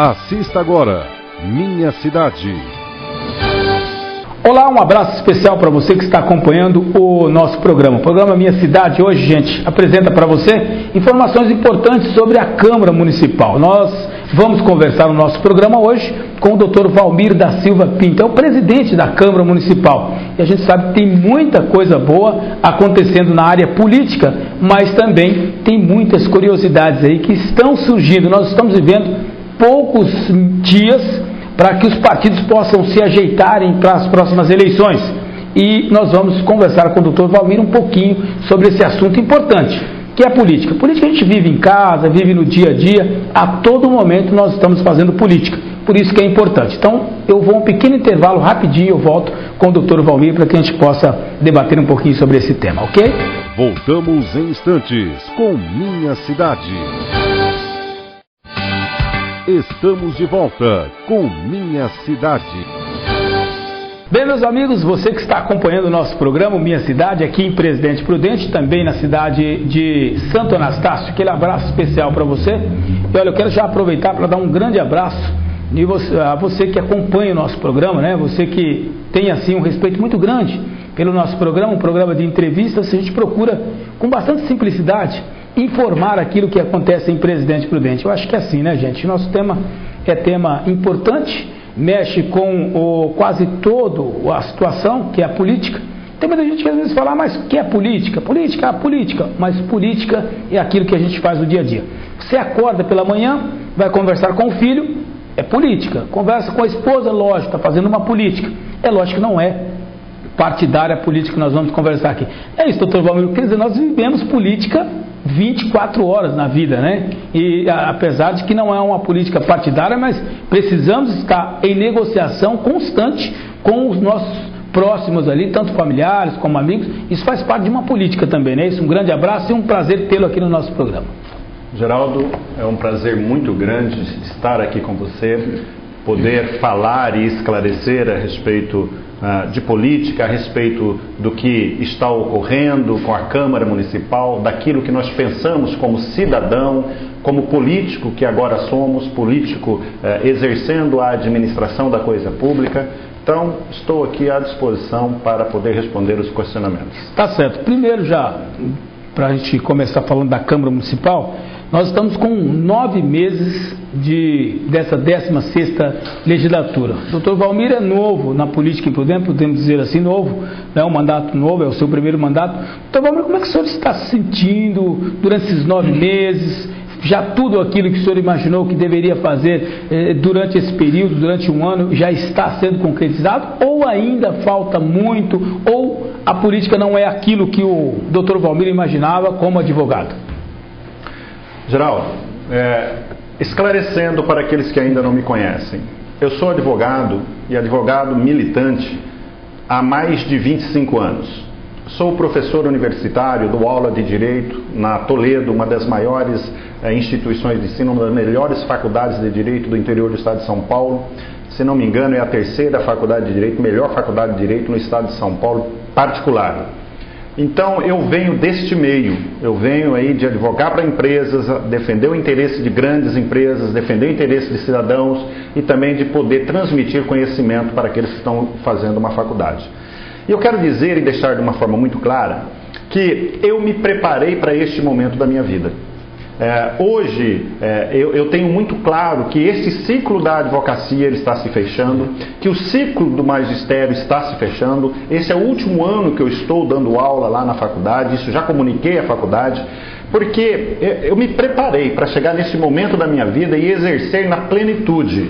Assista agora Minha Cidade. Olá, um abraço especial para você que está acompanhando o nosso programa. O programa Minha Cidade hoje, gente, apresenta para você informações importantes sobre a Câmara Municipal. Nós vamos conversar no nosso programa hoje com o Dr. Valmir da Silva Pinto, é o presidente da Câmara Municipal. E a gente sabe que tem muita coisa boa acontecendo na área política, mas também tem muitas curiosidades aí que estão surgindo. Nós estamos vivendo poucos dias para que os partidos possam se ajeitarem para as próximas eleições. E nós vamos conversar com o Dr. Valmir um pouquinho sobre esse assunto importante, que é a política. Política a gente vive em casa, vive no dia a dia, a todo momento nós estamos fazendo política, por isso que é importante. Então, eu vou a um pequeno intervalo, rapidinho eu volto com o Dr. Valmir para que a gente possa debater um pouquinho sobre esse tema, ok? Voltamos em instantes com Minha Cidade. Estamos de volta com Minha Cidade. Bem, meus amigos, você que está acompanhando o nosso programa Minha Cidade, aqui em Presidente Prudente, também na cidade de Santo Anastácio, aquele abraço especial para você. E olha, eu quero já aproveitar para dar um grande abraço a você que acompanha o nosso programa, né? Você que tem assim um respeito muito grande pelo nosso programa, um programa de entrevistas. A gente procura com bastante simplicidade informar aquilo que acontece em Presidente Prudente. Eu acho que é assim, né, gente? Nosso tema é tema importante, mexe com quase toda a situação, que é a política. Tem muita gente que às vezes fala, mas o que é política? Política, política. Mas política é aquilo que a gente faz no dia a dia. Você acorda pela manhã, vai conversar com o filho, é política. Conversa com a esposa, lógico, está fazendo uma política. É lógico que não é partidária a política que nós vamos conversar aqui. É isso, doutor Valmir, quer dizer, nós vivemos política 24 horas na vida, né? E apesar de que não é uma política partidária, mas precisamos estar em negociação constante com os nossos próximos ali, tanto familiares como amigos. Isso faz parte de uma política também, né? Isso, um grande abraço e um prazer tê-lo aqui no nosso programa. Geraldo, é um prazer muito grande estar aqui com você, poder falar e esclarecer a respeito de política, a respeito do que está ocorrendo com a Câmara Municipal, daquilo que nós pensamos como cidadão, como político que agora somos, político exercendo a administração da coisa pública. Então, estou aqui à disposição para poder responder os questionamentos. Tá certo. Primeiro já, para a gente começar falando da Câmara Municipal, nós estamos com 9 meses dessa 16ª legislatura. O doutor Valmir é novo na política em Prudente, podemos dizer assim, novo, é um mandato novo, é o seu primeiro mandato. Doutor Valmir, como é que o senhor está se sentindo durante esses 9 meses? Já tudo aquilo que o senhor imaginou que deveria fazer durante esse período, durante um ano, já está sendo concretizado? Ou ainda falta muito? Ou a política não é aquilo que o doutor Valmir imaginava como advogado? Geraldo, esclarecendo para aqueles que ainda não me conhecem, eu sou advogado e advogado militante há mais de 25 anos. Sou professor universitário, dou aula de Direito na Toledo, uma das maiores instituições de ensino, uma das melhores faculdades de Direito do interior do estado de São Paulo. Se não me engano, é a 3ª faculdade de Direito, melhor faculdade de Direito no estado de São Paulo, particular. Então, eu venho deste meio, eu venho aí de advogar para empresas, defender o interesse de grandes empresas, defender o interesse de cidadãos e também de poder transmitir conhecimento para aqueles que estão fazendo uma faculdade. E eu quero dizer e deixar de uma forma muito clara que eu me preparei para este momento da minha vida. Hoje, eu tenho muito claro que esse ciclo da advocacia ele está se fechando, que o ciclo do magistério está se fechando. Esse é o último ano que eu estou dando aula lá na faculdade, isso já comuniquei à faculdade, porque eu me preparei para chegar nesse momento da minha vida e exercer na plenitude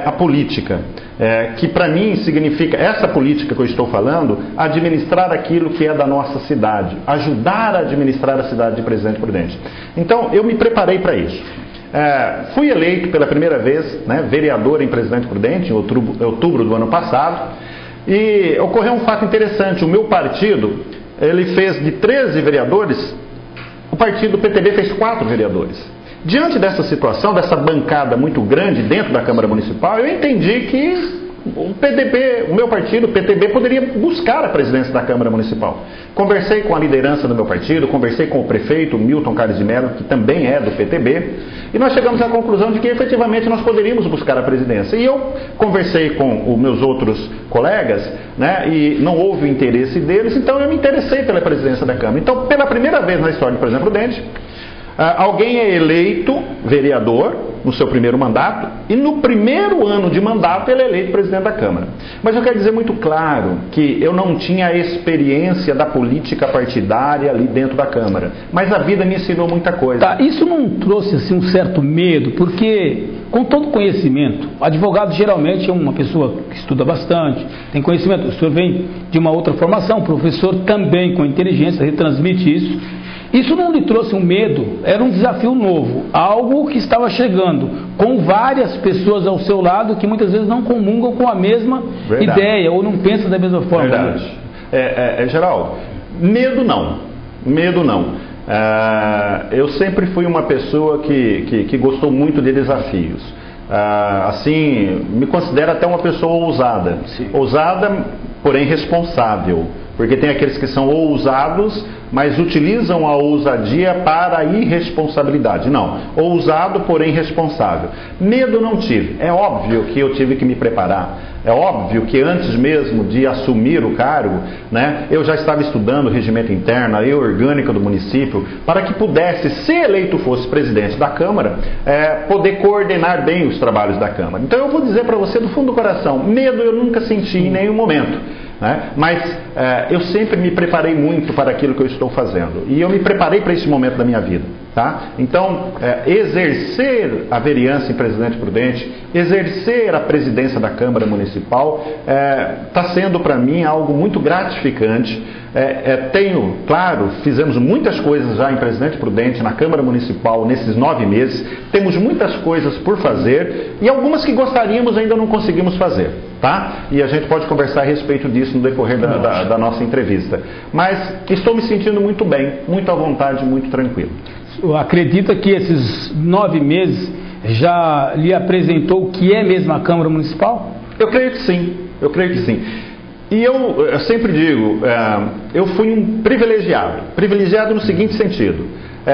a política, que para mim significa, essa política que eu estou falando, administrar aquilo que é da nossa cidade, ajudar a administrar a cidade de Presidente Prudente. Então, eu me preparei para isso. Fui eleito pela primeira vez, vereador em Presidente Prudente, em outubro do ano passado, e ocorreu um fato interessante. O meu partido, ele fez de 13 vereadores, o partido PTB fez 4 vereadores. Diante dessa situação, dessa bancada muito grande dentro da Câmara Municipal, eu entendi que o PDB, o meu partido, o PTB, poderia buscar a presidência da Câmara Municipal. Conversei com a liderança do meu partido, conversei com o prefeito Milton Carlos de Mello, que também é do PTB, e nós chegamos à conclusão de que efetivamente nós poderíamos buscar a presidência. E eu conversei com os meus outros colegas, né, e não houve o interesse deles, então eu me interessei pela presidência da Câmara. Então, pela primeira vez na história do Presidente Prudente, alguém é eleito vereador no seu primeiro mandato e no primeiro ano de mandato ele é eleito presidente da Câmara. Mas eu quero dizer muito claro que eu não tinha a experiência da política partidária ali dentro da Câmara, mas a vida me ensinou muita coisa. Tá, isso não trouxe assim um certo medo, porque com todo conhecimento, advogado geralmente é uma pessoa que estuda bastante, tem conhecimento, o senhor vem de uma outra formação, professor também com inteligência, retransmite isso. Isso não lhe trouxe um medo, era um desafio novo, algo que estava chegando, com várias pessoas ao seu lado que muitas vezes não comungam com a mesma ideia, ou não pensam da mesma forma. Verdade. Geraldo, medo não. Eu sempre fui uma pessoa que gostou muito de desafios. Assim, me considero até uma pessoa ousada. Sim. Ousada, porém responsável. Porque tem aqueles que são ousados, mas utilizam a ousadia para a irresponsabilidade. Não, ousado, porém responsável. Medo não tive. É óbvio que eu tive que me preparar. É óbvio que antes mesmo de assumir o cargo, né, eu já estava estudando o regimento interno, a lei orgânica do município, para que pudesse, se eleito fosse presidente da Câmara, poder coordenar bem os trabalhos da Câmara. Então eu vou dizer para você do fundo do coração, medo eu nunca senti em nenhum momento. Mas eu sempre me preparei muito para aquilo que eu estou fazendo. E eu me preparei para esse momento da minha vida. Tá? Então, exercer a vereança em Presidente Prudente, exercer a presidência da Câmara Municipal, está sendo para mim algo muito gratificante. Claro, fizemos muitas coisas já em Presidente Prudente, na Câmara Municipal, nesses 9 meses. Temos muitas coisas por fazer e algumas que gostaríamos ainda não conseguimos fazer. Tá? E a gente pode conversar a respeito disso no decorrer da nossa entrevista. Mas estou me sentindo muito bem, muito à vontade, muito tranquilo. Acredita que esses 9 meses já lhe apresentou o que é mesmo a Câmara Municipal? Eu creio que sim. E eu sempre digo, eu fui um privilegiado no seguinte sentido.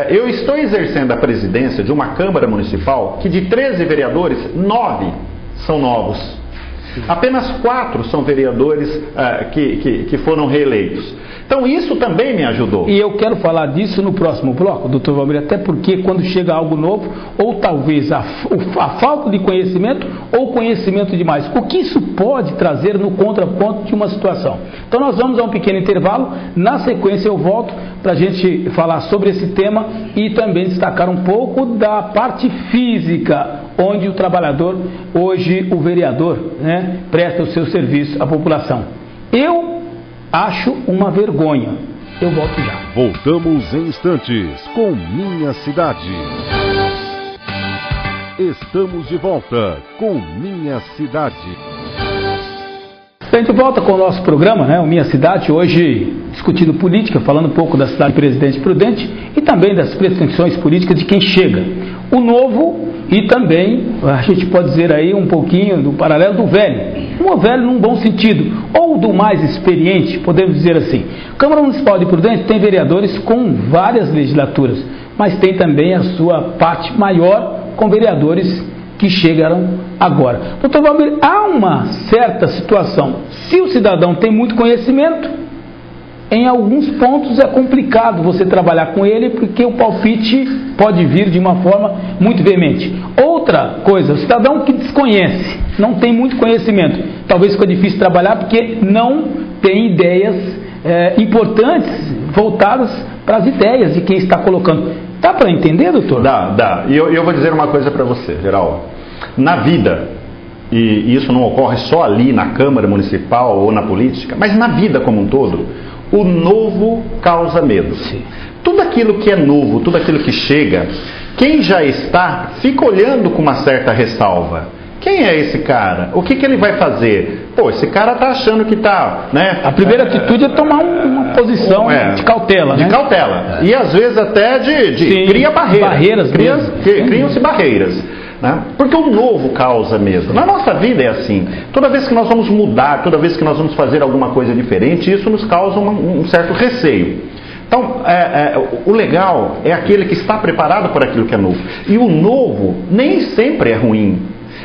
Eu estou exercendo a presidência de uma Câmara Municipal que de 13 vereadores, 9 são novos. Apenas 4 são vereadores que foram reeleitos. Então isso também me ajudou. E eu quero falar disso no próximo bloco, doutor Valmir, até porque quando chega algo novo, ou talvez a falta de conhecimento, ou conhecimento demais, o que isso pode trazer no contraponto de uma situação. Então nós vamos a um pequeno intervalo, na sequência eu volto para a gente falar sobre esse tema e também destacar um pouco da parte física, onde o trabalhador, hoje o vereador, né, presta o seu serviço à população. Eu acho uma vergonha. Eu volto já. Voltamos em instantes com Minha Cidade. Estamos de volta com Minha Cidade. A gente volta com o nosso programa, né, o Minha Cidade, hoje discutindo política, falando um pouco da cidade de Presidente Prudente e também das pretensões políticas de quem chega. O novo e também, a gente pode dizer aí um pouquinho do paralelo do velho. O velho num bom sentido, ou do mais experiente, podemos dizer assim. A Câmara Municipal de Prudente tem vereadores com várias legislaturas, mas tem também a sua parte maior com vereadores que chegaram agora. Doutor Valmir, há uma certa situação. Se o cidadão tem muito conhecimento, em alguns pontos é complicado você trabalhar com ele, porque o palpite pode vir de uma forma muito veemente. Outra coisa, o cidadão que desconhece, não tem muito conhecimento, talvez fique difícil trabalhar porque não tem ideias importantes voltadas para as ideias de quem está colocando. Dá para entender, doutor? Dá. E eu vou dizer uma coisa para você, Geraldo. Na vida, e isso não ocorre só ali na Câmara Municipal ou na política, mas na vida como um todo, o novo causa medo. Sim. Tudo aquilo que é novo, tudo aquilo que chega, quem já está, fica olhando com uma certa ressalva. Quem é esse cara? O que ele vai fazer? Pô, esse cara está achando que está... né? A primeira atitude é tomar uma posição de cautela. De cautela. E às vezes até cria barreiras. Barreiras. Criam-se barreiras. né? Porque o novo causa medo. Na nossa vida é assim. Toda vez que nós vamos mudar, toda vez que nós vamos fazer alguma coisa diferente, isso nos causa um certo receio. Então, o legal é aquele que está preparado por aquilo que é novo. E o novo nem sempre é ruim.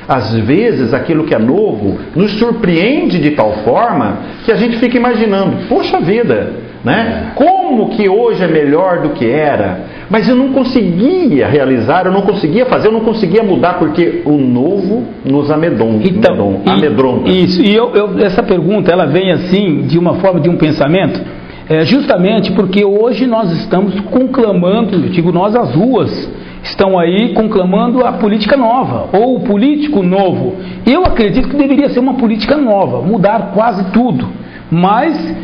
Às vezes, aquilo que é novo nos surpreende de tal forma que a gente fica imaginando, poxa vida, né? Como que hoje é melhor do que era? Mas eu não conseguia realizar, eu não conseguia fazer, eu não conseguia mudar, porque o novo nos amedronta. Isso, e essa pergunta, ela vem assim, de uma forma, de um pensamento, justamente porque hoje nós estamos conclamando, eu digo nós, as ruas, estão aí conclamando a política nova, ou o político novo. Eu acredito que deveria ser uma política nova, mudar quase tudo. Mas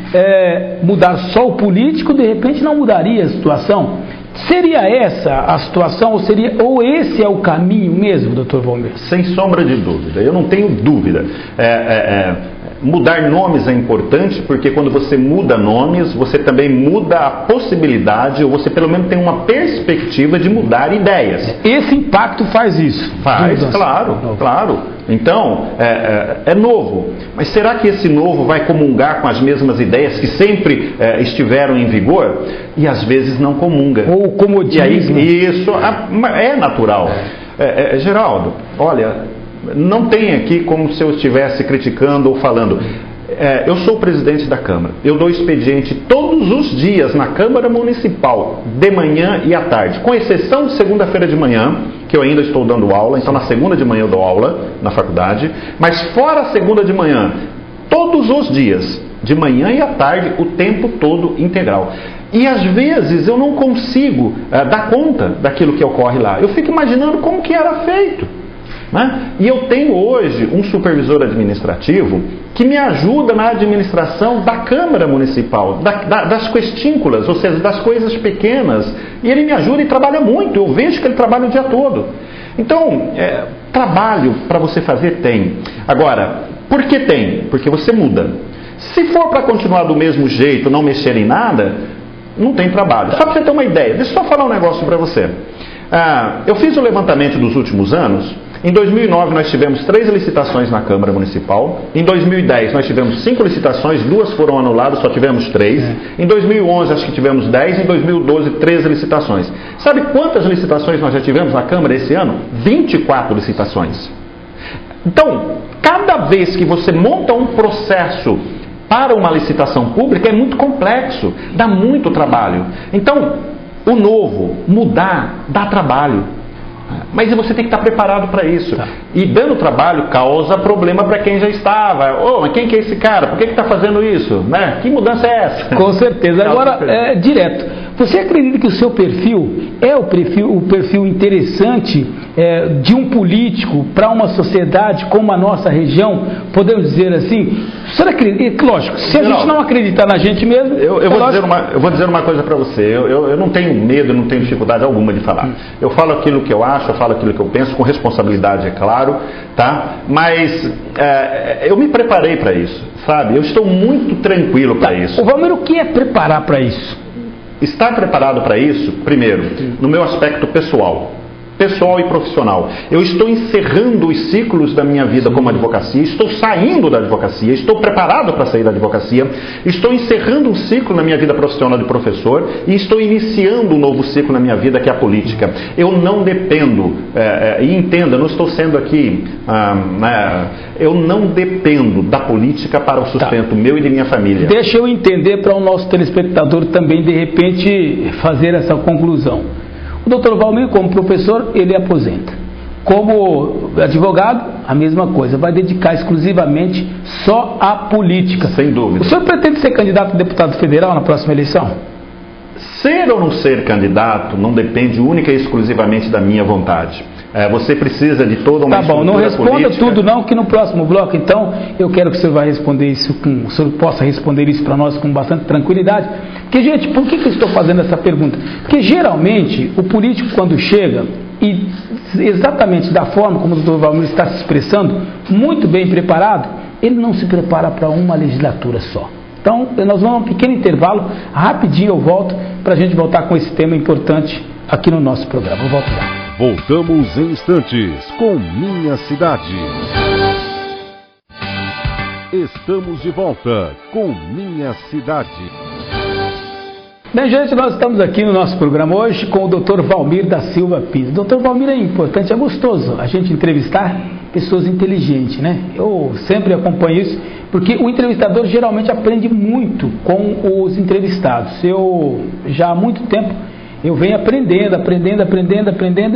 mudar só o político, de repente, não mudaria a situação. Seria essa a situação, ou esse é o caminho mesmo, doutor Valmir? Sem sombra de dúvida, eu não tenho dúvida. Mudar nomes é importante, porque quando você muda nomes, você também muda a possibilidade, ou você pelo menos tem uma perspectiva de mudar ideias. Esse impacto faz isso? Faz, claro. Então, é novo. Mas será que esse novo vai comungar com as mesmas ideias que sempre estiveram em vigor? E às vezes não comunga. Ou comodismo. E aí, isso é natural. Geraldo, olha, não tem aqui como se eu estivesse criticando ou falando. Eu sou o presidente da Câmara. Eu dou expediente todos os dias na Câmara Municipal, de manhã e à tarde, com exceção de segunda-feira de manhã, que eu ainda estou dando aula. Então na segunda de manhã eu dou aula na faculdade, mas fora a segunda de manhã, todos os dias, de manhã e à tarde, o tempo todo integral. E às vezes eu não consigo dar conta daquilo que ocorre lá. Eu fico imaginando como que era feito, né? E eu tenho hoje um supervisor administrativo que me ajuda na administração da Câmara Municipal, das questínculas, ou seja, das coisas pequenas. E ele me ajuda e trabalha muito. Eu vejo que ele trabalha o dia todo. Então, trabalho para você fazer tem. Agora, por que tem? Porque você muda. Se for para continuar do mesmo jeito, não mexer em nada, não tem trabalho. Só para você ter uma ideia, deixa eu só falar um negócio para você. Eu fiz o levantamento dos últimos anos. Em 2009 nós tivemos 3 licitações na Câmara Municipal. Em 2010 nós tivemos 5 licitações, 2 foram anuladas, só tivemos 3. Em 2011 acho que tivemos 10, em 2012 13 licitações. Sabe quantas licitações nós já tivemos na Câmara esse ano? 24 licitações. Então, cada vez que você monta um processo para uma licitação pública é muito complexo, dá muito trabalho. Então, o novo, mudar, dá trabalho. Mas você tem que estar preparado para isso. E dando trabalho causa problema para quem já estava. Mas quem que é esse cara? Por que está fazendo isso? Né? Que mudança é essa? Com certeza. Agora, direto, você acredita que o seu perfil é o perfil interessante de um político para uma sociedade como a nossa região? Podemos dizer assim? Você acredita? Lógico, se a gente não acreditar na gente mesmo... Eu vou dizer uma coisa para você. Eu não tenho medo, não tenho dificuldade alguma de falar. Eu falo aquilo que eu acho, eu falo aquilo que eu penso, com responsabilidade, é claro, tá? Mas eu me preparei para isso, sabe? Eu estou muito tranquilo para isso. Valmir, o que é preparar para isso? Estar preparado para isso, primeiro, no meu aspecto pessoal e profissional. Eu estou encerrando os ciclos da minha vida como advocacia, estou saindo da advocacia, estou preparado para sair da advocacia, estou encerrando um ciclo na minha vida profissional de professor e estou iniciando um novo ciclo na minha vida, que é a política. Eu não dependo, e entenda, não estou sendo aqui, eu não dependo da política para o sustento meu e de minha família. Deixa eu entender para o nosso telespectador também, de repente, fazer essa conclusão. O doutor Valmir, como professor, ele aposenta. Como advogado, a mesma coisa. Vai dedicar exclusivamente só à política. Sem dúvida. O senhor pretende ser candidato a deputado federal na próxima eleição? Ser ou não ser candidato não depende única e exclusivamente da minha vontade. Você precisa de toda uma estrutura política. Tá bom, não responda tudo não, que no próximo bloco, então, eu quero que o senhor vai responder isso, o senhor possa responder isso para nós com bastante tranquilidade. Porque, gente, por que eu estou fazendo essa pergunta? Porque, geralmente, o político, quando chega, e exatamente da forma como o doutor Valmir está se expressando, muito bem preparado, ele não se prepara para uma legislatura só. Então, nós vamos a um pequeno intervalo, rapidinho eu volto, para a gente voltar com esse tema importante aqui no nosso programa. Eu volto já. Voltamos em instantes com Minha Cidade. Estamos de volta com Minha Cidade. Bem, gente, nós estamos aqui no nosso programa hoje com o Dr. Valmir da Silva Pires. Dr. Valmir, é importante, é gostoso a gente entrevistar pessoas inteligentes, né? Eu sempre acompanho isso, porque o entrevistador geralmente aprende muito com os entrevistados. Eu já há muito tempo eu venho aprendendo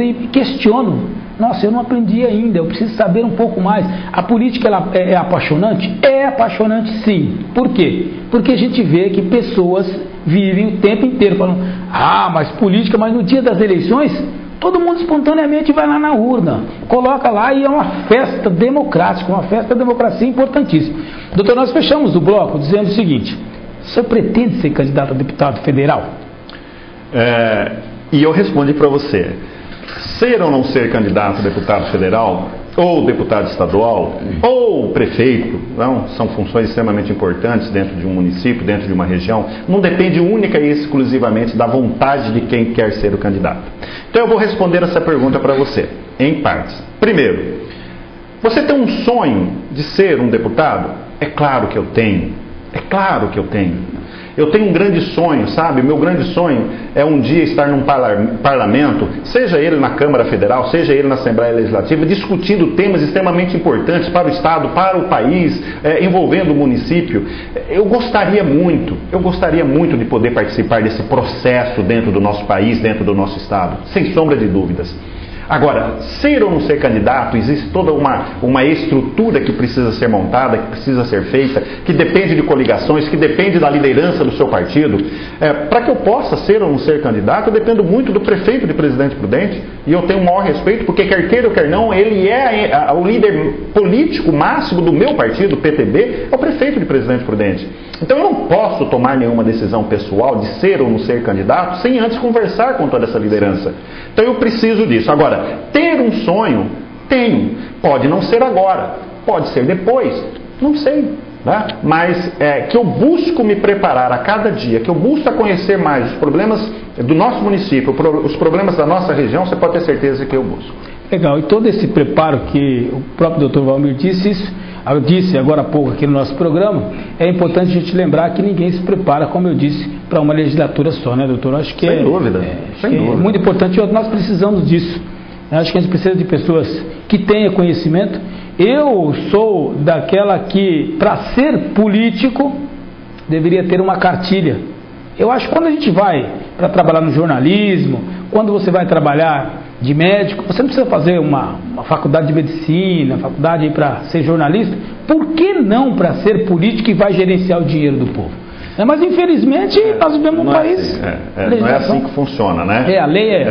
e questiono. Nossa, eu não aprendi ainda, eu preciso saber um pouco mais. A política ela é apaixonante? É apaixonante, sim. Por quê? Porque a gente vê que pessoas vivem o tempo inteiro falando, mas política, mas no dia das eleições, todo mundo espontaneamente vai lá na urna, coloca lá e é uma festa democrática, uma festa da democracia importantíssima. Doutor, nós fechamos o bloco dizendo o seguinte: o senhor pretende ser candidato a deputado federal? E eu respondi para você, ser ou não ser candidato a deputado federal, ou deputado estadual, ou prefeito, não, são funções extremamente importantes dentro de um município, dentro de uma região, não depende única e exclusivamente da vontade de quem quer ser o candidato. Então eu vou responder essa pergunta para você, em partes. Primeiro, você tem um sonho de ser um deputado? É claro que eu tenho, é claro que eu tenho. Eu tenho um grande sonho, sabe? O meu grande sonho é um dia estar num parlamento, seja ele na Câmara Federal, seja ele na Assembleia Legislativa, discutindo temas extremamente importantes para o Estado, para o país, envolvendo o município. Eu gostaria muito de poder participar desse processo dentro do nosso país, dentro do nosso Estado, sem sombra de dúvidas. Agora, ser ou não ser candidato, existe toda uma estrutura que precisa ser montada, que precisa ser feita, que depende de coligações, que depende da liderança do seu partido. Para que eu possa ser ou não ser candidato, eu dependo muito do prefeito de Presidente Prudente, e eu tenho o maior respeito, porque quer queira ou quer não, ele é o líder político máximo do meu partido, o PTB, é o prefeito de Presidente Prudente. Então eu não posso tomar nenhuma decisão pessoal de ser ou não ser candidato sem antes conversar com toda essa liderança. Então eu preciso disso. Agora, ter um sonho, tenho. Pode não ser agora, pode ser depois, não sei. Né? Mas que eu busco me preparar a cada dia, que eu busco conhecer mais os problemas do nosso município, os problemas da nossa região, você pode ter certeza que eu busco. Legal, e todo esse preparo que o próprio Dr. Valmir disse agora há pouco aqui no nosso programa, é importante a gente lembrar que ninguém se prepara, como eu disse, para uma legislatura só, né, doutor? Acho que sem dúvida. É muito importante, nós precisamos disso. Acho que a gente precisa de pessoas que tenham conhecimento. Eu sou daquela que, para ser político, deveria ter uma cartilha. Eu acho que quando a gente vai para trabalhar no jornalismo, quando você vai trabalhar de médico, você não precisa fazer uma faculdade de medicina, faculdade para ser jornalista. Por que não para ser político e vai gerenciar o dinheiro do povo? Mas infelizmente nós vivemos um país... não é assim que funciona, né? A lei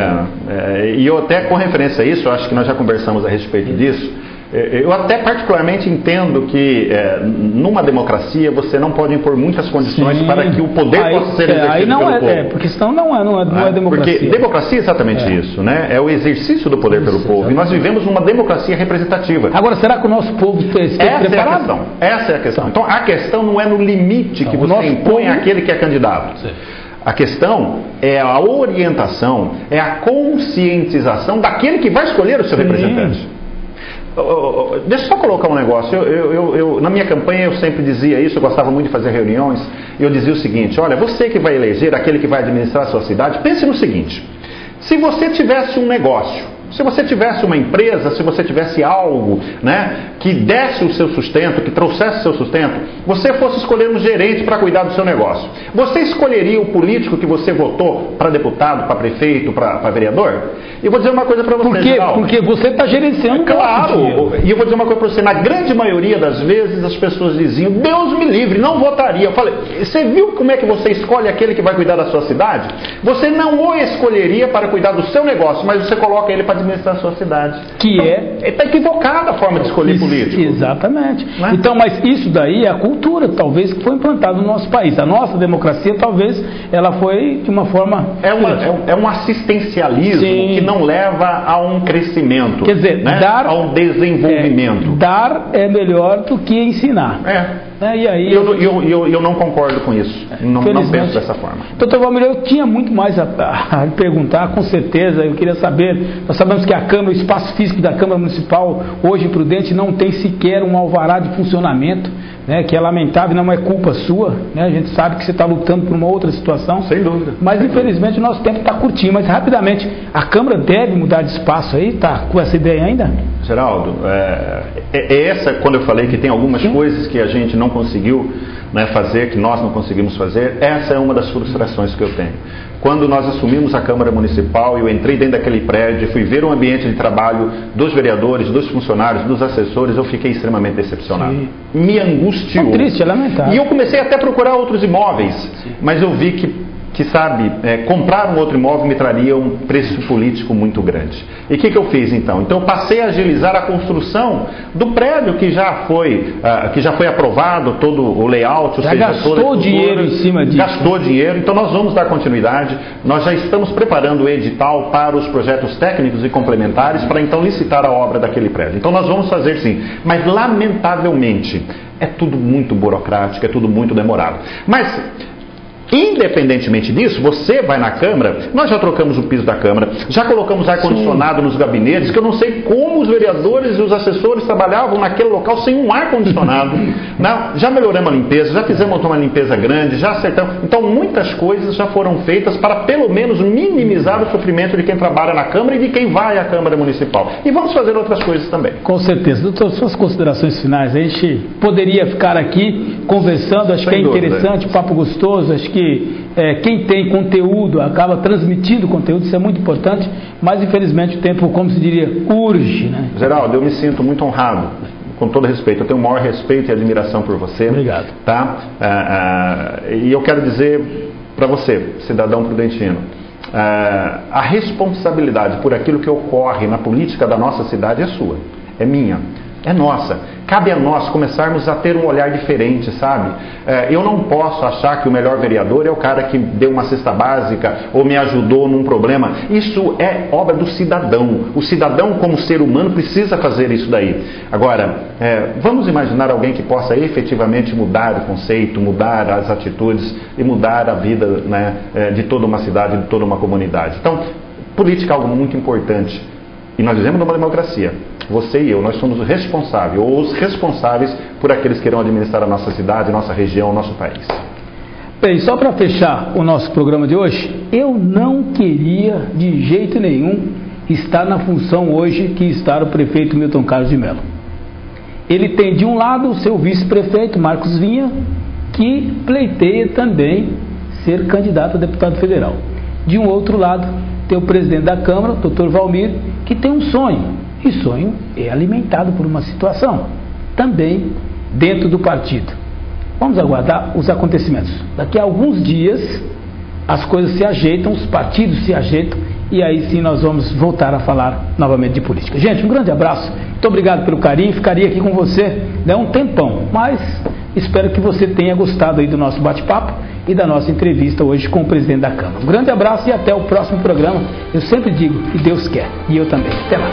e eu até com referência a isso, acho que nós já conversamos a respeito disso, eu até particularmente entendo que numa democracia você não pode impor muitas condições para que o poder possa ser exercido pelo povo. Porque senão não é democracia. Porque democracia é exatamente isso, né? É o exercício do poder pelo povo. E nós vivemos numa democracia representativa. Agora, será que o nosso povo está preparado? Essa é a questão. Então, a questão não é no limite que você impõe àquele que é candidato. Sim. A questão é a orientação, é a conscientização daquele que vai escolher o seu representante. Deixa eu só colocar um negócio. Na minha campanha eu sempre dizia isso, eu gostava muito de fazer reuniões, e eu dizia o seguinte: olha, você que vai eleger aquele que vai administrar a sua cidade, pense no seguinte: se você tivesse um negócio, se você tivesse uma empresa, se você tivesse algo, né, que desse o seu sustento, que trouxesse o seu sustento, você fosse escolher um gerente para cuidar do seu negócio, você escolheria o político que você votou para deputado, para prefeito, para vereador? E eu vou dizer uma coisa para você. Por quê? Porque você está gerenciando. Claro. E eu vou dizer uma coisa para você. Na grande maioria das vezes as pessoas diziam: Deus me livre, não votaria. Eu falei: você viu como é que você escolhe aquele que vai cuidar da sua cidade? Você não o escolheria para cuidar do seu negócio, mas você coloca ele para administrar a sua cidade. Está equivocada a forma de escolher político. Exatamente. Né? Então, mas isso daí é a cultura, talvez, que foi implantada no nosso país. A nossa democracia, talvez, ela foi de uma forma... É um assistencialismo. Sim. Que não leva a um crescimento. Quer dizer, a um desenvolvimento. Dar é melhor do que ensinar. né? E aí eu não concordo com isso. Não penso dessa forma. Doutor Valmir, eu tinha muito mais a perguntar, com certeza. Eu queria saber, nós sabemos que a Câmara, o espaço físico da Câmara Municipal, hoje em Prudente, não tem sequer um alvará de funcionamento, né, que é lamentável, não é culpa sua, né? A gente sabe que você está lutando por uma outra situação. Sem dúvida. Mas infelizmente o nosso tempo está curtinho. Mas rapidamente, a Câmara deve mudar de espaço aí? Está com essa ideia ainda? Geraldo, essa, quando eu falei que tem algumas coisas que a gente não conseguiu, né, fazer, que nós não conseguimos fazer, essa é uma das frustrações que eu tenho. Quando nós assumimos a Câmara Municipal, eu entrei dentro daquele prédio, fui ver o ambiente de trabalho dos vereadores, dos funcionários, dos assessores, eu fiquei extremamente decepcionado. Sim. Me angustiou. É triste, é lamentável. E eu comecei até a procurar outros imóveis, mas eu vi que comprar um outro imóvel me traria um preço político muito grande. E o que eu fiz então? Então eu passei a agilizar a construção do prédio que já foi aprovado, todo o layout, ou já seja, gastou dinheiro em cima disso. Gastou dinheiro, então nós vamos dar continuidade. Nós já estamos preparando o edital para os projetos técnicos e complementares para então licitar a obra daquele prédio. Então nós vamos fazer sim, mas lamentavelmente é tudo muito burocrático, é tudo muito demorado. Mas independentemente disso, você vai na Câmara, nós já trocamos o piso da Câmara, já colocamos ar-condicionado nos gabinetes, que eu não sei como os vereadores e os assessores trabalhavam naquele local sem um ar-condicionado. Já melhoramos a limpeza, já fizemos uma limpeza grande, já acertamos. Então, muitas coisas já foram feitas para, pelo menos, minimizar o sofrimento de quem trabalha na Câmara e de quem vai à Câmara Municipal. E vamos fazer outras coisas também. Com certeza. Doutor, suas considerações finais. A gente poderia ficar aqui conversando, acho que é interessante, papo gostoso, acho que quem tem conteúdo acaba transmitindo conteúdo, isso é muito importante, mas infelizmente o tempo, como se diria, urge, né? Geraldo, eu me sinto muito honrado, com todo respeito, eu tenho o maior respeito e admiração por você. Obrigado. Tá? E eu quero dizer para você, cidadão prudentino, a responsabilidade por aquilo que ocorre na política da nossa cidade é sua, é minha, é nossa. Cabe a nós começarmos a ter um olhar diferente, sabe? Eu não posso achar que o melhor vereador é o cara que deu uma cesta básica ou me ajudou num problema. Isso é obra do cidadão. O cidadão, como ser humano, precisa fazer isso daí. Agora, vamos imaginar alguém que possa efetivamente mudar o conceito, mudar as atitudes e mudar a vida, né, de toda uma cidade, de toda uma comunidade. Então, política é algo muito importante. E nós vivemos numa democracia. Você e eu, nós somos os responsáveis, ou os responsáveis por aqueles que irão administrar a nossa cidade, a nossa região, o nosso país. Bem, só para fechar o nosso programa de hoje, eu não queria de jeito nenhum estar na função hoje que está o prefeito Milton Carlos de Mello. Ele tem de um lado o seu vice-prefeito, Marcos Vinha, que pleiteia também ser candidato a deputado federal. De um outro lado, tem o presidente da Câmara, Dr. Valmir, que tem um sonho. E sonho é alimentado por uma situação, também dentro do partido. Vamos aguardar os acontecimentos. Daqui a alguns dias, as coisas se ajeitam, os partidos se ajeitam, e aí sim nós vamos voltar a falar novamente de política. Gente, um grande abraço, muito obrigado pelo carinho, ficaria aqui com você, né, um tempão, mas espero que você tenha gostado aí do nosso bate-papo e da nossa entrevista hoje com o presidente da Câmara. Um grande abraço e até o próximo programa. Eu sempre digo que Deus quer, e eu também. Até lá.